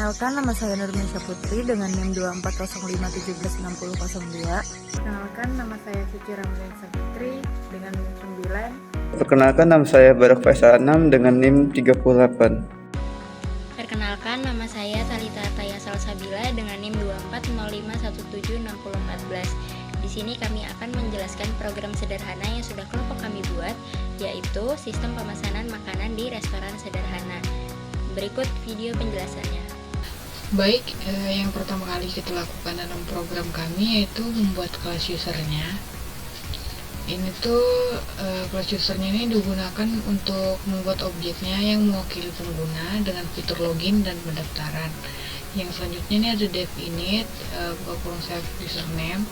Perkenalkan, nama saya Nurmesha Putri dengan NIM 2405176002. Perkenalkan, nama saya Suci Ramdansa Putri dengan NIM 9. Perkenalkan, nama saya Barak Faisal Anam dengan NIM 38. Perkenalkan, nama saya Talita Taya Salsabila dengan NIM 2405176014. Di sini kami akan menjelaskan program sederhana yang sudah kelompok kami buat, yaitu sistem pemesanan makanan di restoran sederhana. Berikut video penjelasannya. Baik, yang pertama kali kita lakukan dalam program kami yaitu membuat kelas usernya. Ini tuh kelas usernya ini digunakan untuk membuat objeknya yang mewakili pengguna dengan fitur login dan pendaftaran. Yang selanjutnya ini ada dev init, save username.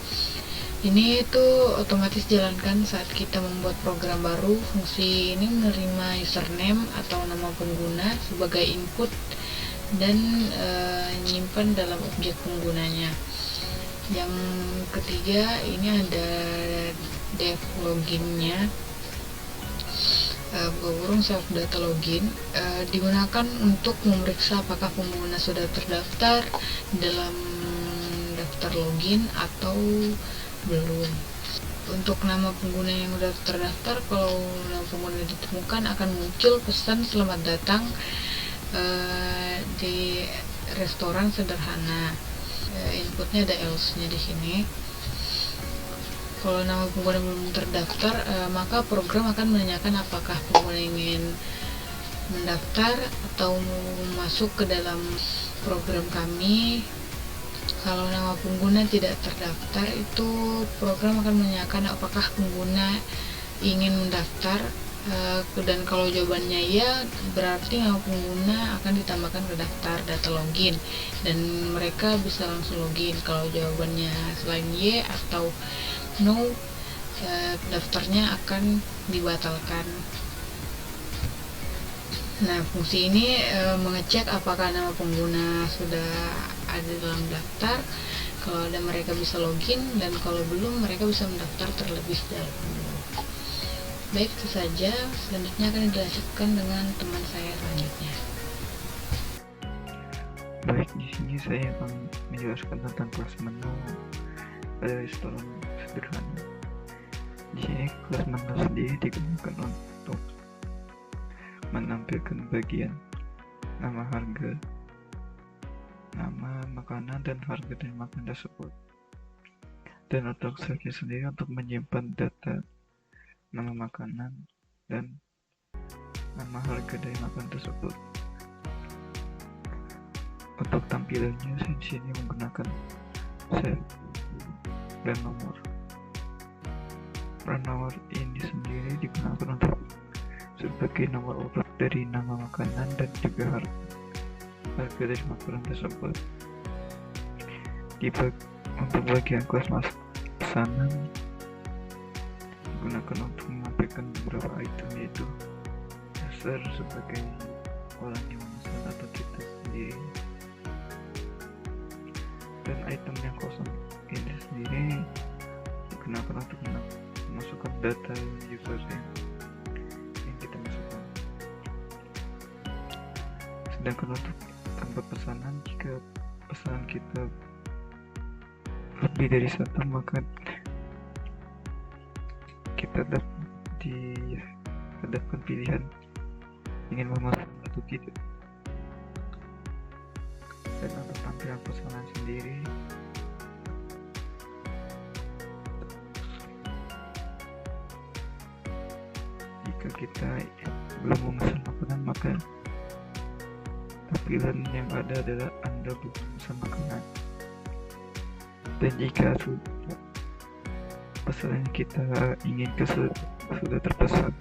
Ini tuh otomatis jalankan saat kita membuat program baru. Fungsi ini menerima username atau nama pengguna sebagai input dan nyimpan dalam objek penggunanya. Yang ketiga ini ada dev loginnya, save data login, digunakan untuk memeriksa apakah pengguna sudah terdaftar dalam daftar login atau belum. Untuk nama pengguna yang sudah terdaftar, kalau nama pengguna ditemukan akan muncul pesan selamat datang di restoran sederhana. Inputnya ada else-nya di sini. Kalau nama pengguna belum terdaftar, maka program akan menanyakan apakah pengguna ingin mendaftar atau masuk ke dalam program kami. Kalau nama pengguna tidak terdaftar, itu program akan menanyakan apakah pengguna ingin mendaftar, dan kalau jawabannya ya, berarti nama pengguna akan ditambahkan ke daftar data login dan mereka bisa langsung login. Kalau jawabannya selain Y atau no, daftarnya akan dibatalkan. Nah, fungsi ini mengecek apakah nama pengguna sudah ada dalam daftar. Kalau ada, mereka bisa login, dan kalau belum, mereka bisa mendaftar terlebih dahulu. Baik, itu saja. Selanjutnya akan dilanjutkan dengan teman saya selanjutnya. Baik, di sini saya akan menjelaskan tentang kelas menu pada restoran sederhana. Di sini kelas menu sendiri digunakan untuk menampilkan bagian nama harga, nama makanan, dan harga dari makanan tersebut. Dan untuk search sendiri untuk menyimpan data nama makanan dan nama harga dari makanan tersebut. Untuk tampilannya, di sini menggunakan save dan nomor. Peran nomor ini sendiri digunakan untuk sebagai nomor urut dari nama makanan dan juga harga dari makanan tersebut. Untuk bagian kelas pesanan digunakan untuk menampilkan beberapa item, yaitu user sebagai orang yang memesan atau kita sendiri, dan item yang kosong ini sendiri digunakan untuk memasukkan data user yang kita masukkan. Sedangkan untuk tempat pesanan, jika pesanan kita lebih dari satu, maka kita dihadapkan pilihan ingin memesan atau tidak. Dan untuk tampilan pesanan sendiri, jika kita belum memesan makanan, maka tampilan yang ada adalah Anda belum memesan makanan. Dan jika pesanan kita inginkan sudah terpesan,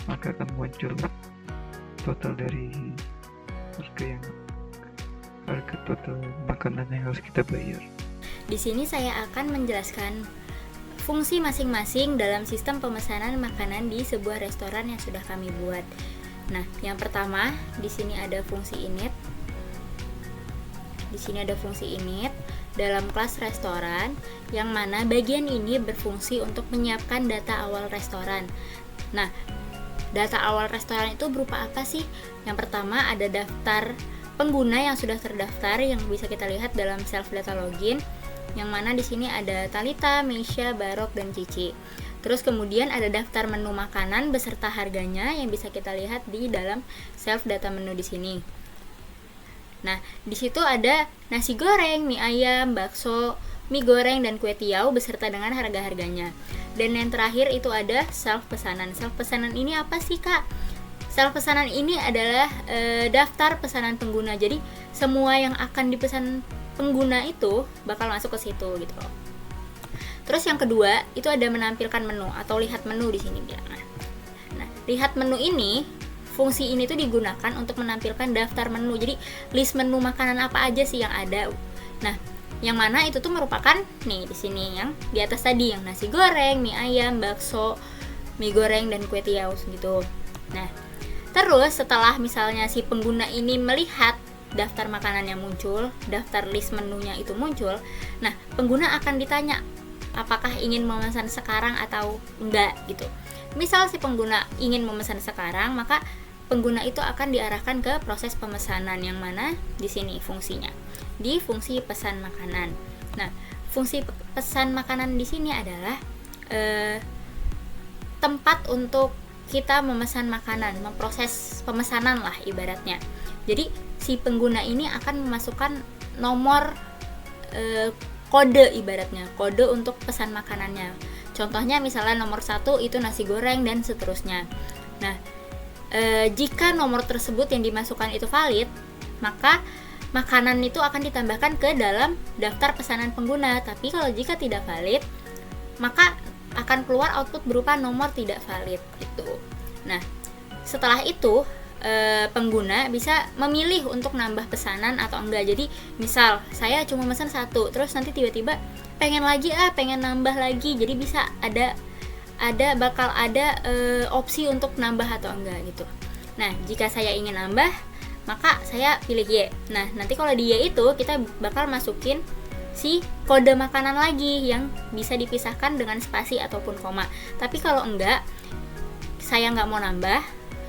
maka akan muncul total dari harga total makanan yang harus kita bayar. Di sini saya akan menjelaskan fungsi masing-masing dalam sistem pemesanan makanan di sebuah restoran yang sudah kami buat. Nah, yang pertama, di sini ada fungsi init. Di sini ada fungsi init dalam kelas restoran, yang mana bagian ini berfungsi untuk menyiapkan data awal restoran. Nah, data awal restoran itu berupa apa sih? Yang pertama ada daftar pengguna yang sudah terdaftar yang bisa kita lihat dalam self data login, yang mana di sini ada Talita, Meisha, Barok, dan Cici. Terus kemudian ada daftar menu makanan beserta harganya yang bisa kita lihat di dalam self data menu di sini. Nah, di situ ada nasi goreng, mie ayam, bakso, mie goreng, dan kue tiaw beserta dengan harga-harganya. Dan yang terakhir itu ada self pesanan. Self pesanan ini apa sih, Kak? Self pesanan ini adalah daftar pesanan pengguna. Jadi semua yang akan dipesan pengguna itu bakal masuk ke situ gitu loh. Terus yang kedua itu ada menampilkan menu atau lihat menu di sini bilangnya. Nah, lihat menu ini, fungsi ini tuh digunakan untuk menampilkan daftar menu. Jadi list menu makanan apa aja sih yang ada. Nah, yang mana itu tuh merupakan nih di sini yang di atas tadi, yang nasi goreng, mie ayam, bakso, mie goreng, dan kue tiaw gitu. Nah, terus setelah misalnya si pengguna ini melihat daftar makanan yang muncul, daftar list menunya itu muncul, nah pengguna akan ditanya apakah ingin memesan sekarang atau enggak gitu. Misal si pengguna ingin memesan sekarang, maka pengguna itu akan diarahkan ke proses pemesanan yang mana di sini fungsinya di fungsi pesan makanan. Nah, fungsi pesan makanan di sini adalah tempat untuk kita memesan makanan, memproses pemesanan lah ibaratnya. Jadi si pengguna ini akan memasukkan nomor kode ibaratnya, kode untuk pesan makanannya. Contohnya misalnya nomor 1 itu nasi goreng dan seterusnya. Nah, jika nomor tersebut yang dimasukkan itu valid, maka makanan itu akan ditambahkan ke dalam daftar pesanan pengguna. Tapi kalau jika tidak valid, maka akan keluar output berupa nomor tidak valid gitu. Nah, setelah itu pengguna bisa memilih untuk nambah pesanan atau enggak. Jadi misal saya cuma pesan 1, terus nanti tiba-tiba pengen nambah lagi. Jadi bisa bakal ada opsi untuk nambah atau enggak gitu. Nah, jika saya ingin nambah, maka saya pilih Y. Nah, nanti kalau di Y itu kita bakal masukin si kode makanan lagi yang bisa dipisahkan dengan spasi ataupun koma. Tapi kalau enggak, saya nggak mau nambah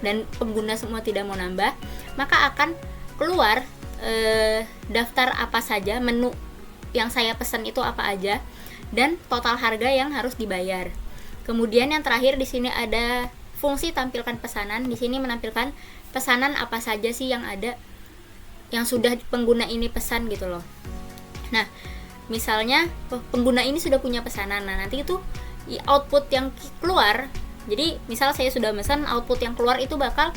dan pengguna semua tidak mau nambah, maka akan keluar daftar apa saja, menu yang saya pesan itu apa aja, dan total harga yang harus dibayar. Kemudian yang terakhir di sini ada fungsi tampilkan pesanan. Di sini menampilkan pesanan apa saja sih yang ada, yang sudah pengguna ini pesan gitu loh. Nah, misalnya pengguna ini sudah punya pesanan, nah nanti itu output yang keluar. Jadi misal saya sudah pesan, output yang keluar itu bakal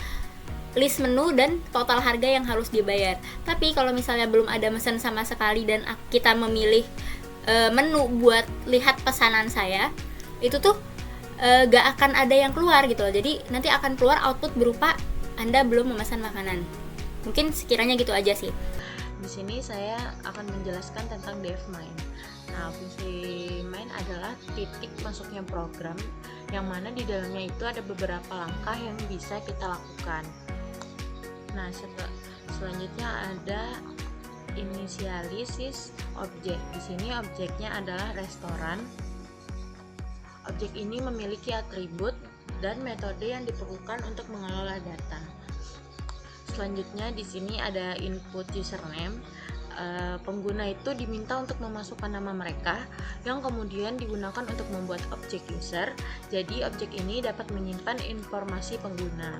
list menu dan total harga yang harus dibayar. Tapi kalau misalnya belum ada pesan sama sekali dan kita memilih menu buat lihat pesanan saya, itu tuh gak akan ada yang keluar gitu loh. Jadi nanti akan keluar output berupa Anda belum memesan makanan. Mungkin sekiranya gitu aja sih. Di sini saya akan menjelaskan tentang DevMind. Nah, fungsi main adalah titik masuknya program yang mana di dalamnya itu ada beberapa langkah yang bisa kita lakukan. Nah, selanjutnya ada inisialisis objek. Di sini objeknya adalah restoran. Objek ini memiliki atribut dan metode yang diperlukan untuk mengelola data. Selanjutnya di sini ada input username. Pengguna itu diminta untuk memasukkan nama mereka yang kemudian digunakan untuk membuat objek user. Jadi objek ini dapat menyimpan informasi pengguna.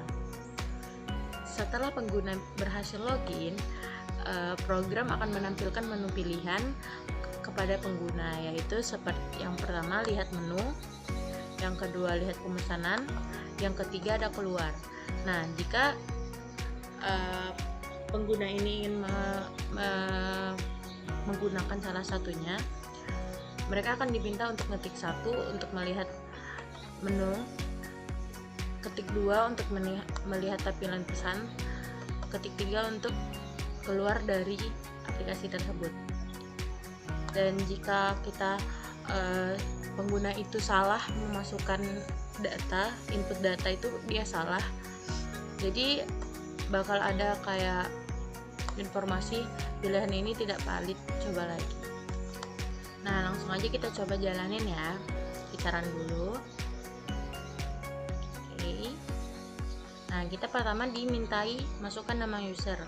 Setelah pengguna berhasil login, program akan menampilkan menu pilihan kepada pengguna, yaitu seperti yang pertama lihat menu, yang kedua lihat pemesanan, yang ketiga ada keluar. Nah, jika pengguna ini ingin menggunakan salah satunya, mereka akan diminta untuk ngetik 1 untuk melihat menu, ketik 2 untuk melihat tampilan pesan, ketik 3 untuk keluar dari aplikasi tersebut. Dan jika kita pengguna itu salah memasukkan data, input data itu dia salah, jadi bakal ada kayak informasi pilihan ini tidak valid, coba lagi. Nah, langsung aja kita coba jalanin ya. Kita run dulu. Oke. Nah, kita pertama dimintai masukkan nama user.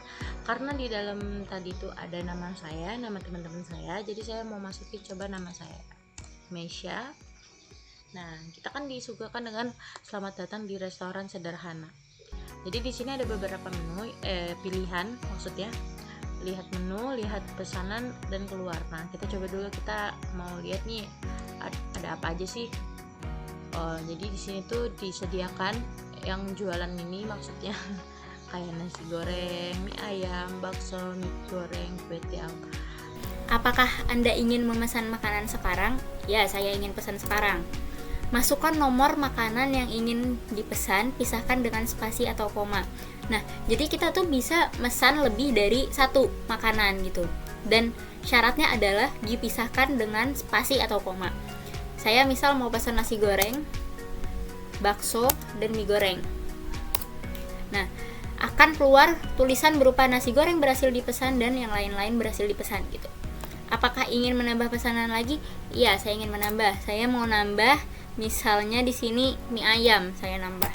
Karena di dalam tadi itu ada nama saya, nama teman-teman saya, jadi saya mau masukin coba nama saya, Mesya. Nah, kita kan disuguhkan dengan selamat datang di restoran sederhana. Jadi di sini ada beberapa menu, pilihan maksudnya. Lihat menu, lihat pesanan dan keluar. Nah, kita coba dulu, kita mau lihat nih ada apa aja sih. Jadi di sini tuh disediakan yang jualan ini maksudnya kayak nasi goreng, mie ayam, bakso, mie goreng, kue tiaw. Apakah Anda ingin memesan makanan sekarang? Ya, saya ingin pesan sekarang. Masukkan nomor makanan yang ingin dipesan, pisahkan dengan spasi atau koma. Nah, jadi kita tuh bisa mesan lebih dari satu makanan gitu. Dan syaratnya adalah dipisahkan dengan spasi atau koma. Saya misal mau pesan nasi goreng, bakso, dan mie goreng. Nah, akan keluar tulisan berupa nasi goreng berhasil dipesan dan yang lain-lain berhasil dipesan gitu. Apakah ingin menambah pesanan lagi? Iya, saya ingin menambah. Saya mau nambah, misalnya di sini mie ayam, saya nambah.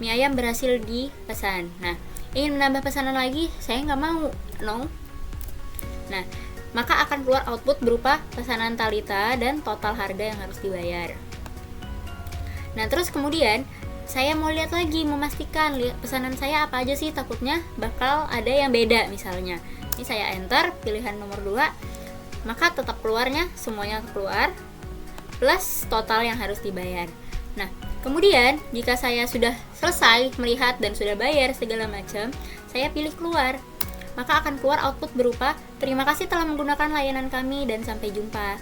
Mie ayam berhasil dipesan. Nah, ingin menambah pesanan lagi? Saya nggak mau, no. Nah, maka akan keluar output berupa pesanan Talita dan total harga yang harus dibayar. Nah, terus kemudian saya mau lihat lagi, memastikan pesanan saya apa aja sih, takutnya bakal ada yang beda misalnya. Ini saya enter pilihan nomor 2, maka tetap keluarnya semuanya keluar plus total yang harus dibayar. Nah, kemudian jika saya sudah selesai melihat dan sudah bayar segala macam, saya pilih keluar. Maka akan keluar output berupa terima kasih telah menggunakan layanan kami dan sampai jumpa.